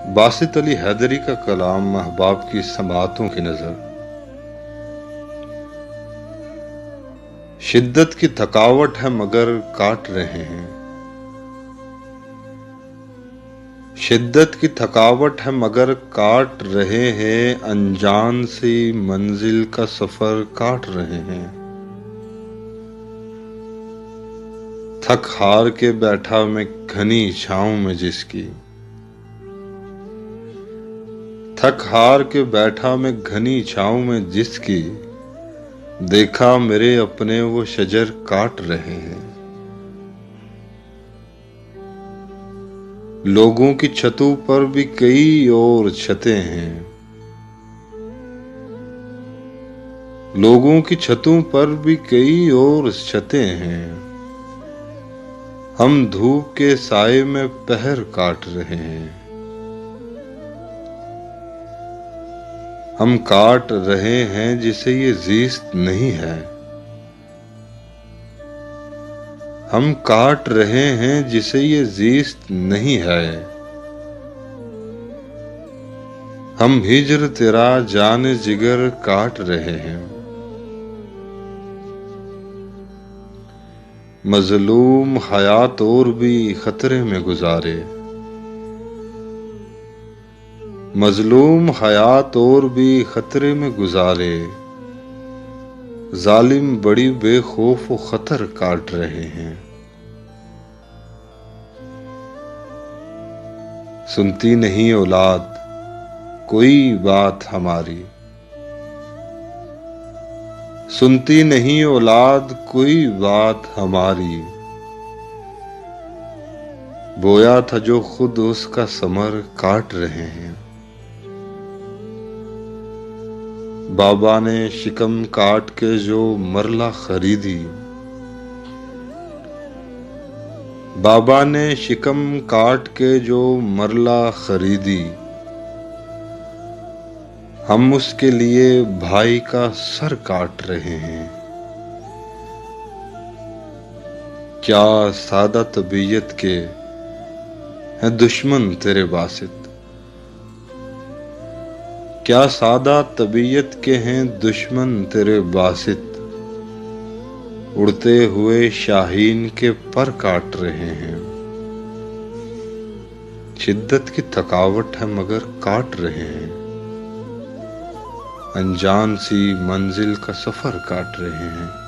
باسط علی حیدری کا کلام احباب کی سماعتوں کی نظر۔ شدت کی تھکاوٹ ہے مگر کاٹ رہے ہیں، شدت کی تھکاوٹ ہے مگر کاٹ رہے ہیں، انجان سی منزل کا سفر کاٹ رہے ہیں۔ تھک ہار کے بیٹھا میں گھنی چھاؤں میں جس کی، تھک ہار کے بیٹھا میں گھنی چھاؤں میں جس کی، دیکھا میرے اپنے وہ شجر کاٹ رہے ہیں۔ لوگوں کی چھتوں پر بھی کئی اور چھتیں ہیں، لوگوں کی چھتوں پر بھی کئی اور چھتیں ہیں، ہم دھوپ کے سائے میں پہر کاٹ رہے ہیں۔ ہم کاٹ رہے ہیں جسے یہ زیست نہیں ہے، ہم کاٹ رہے ہیں جسے یہ زیست نہیں ہے، ہم ہجر تیرا جان جگر کاٹ رہے ہیں۔ مظلوم حیات اور بھی خطرے میں گزارے، مظلوم حیات اور بھی خطرے میں گزارے، ظالم بڑی بے خوف و خطر کاٹ رہے ہیں۔ سنتی نہیں اولاد کوئی بات ہماری، سنتی نہیں اولاد کوئی بات ہماری، بویا تھا جو خود اس کا ثمر کاٹ رہے ہیں۔ بابا نے شکم کاٹ کے جو مرلا خریدی، بابا نے شکم کاٹ کے جو مرلا خریدی، ہم اس کے لیے بھائی کا سر کاٹ رہے ہیں۔ کیا سادہ طبیعت کے ہیں دشمن تیرے باسط، کیا سادہ طبیعت کے ہیں دشمن تیرے باسط، اڑتے ہوئے شاہین کے پر کاٹ رہے ہیں۔ شدت کی تھکاوٹ ہے مگر کاٹ رہے ہیں، انجان سی منزل کا سفر کاٹ رہے ہیں۔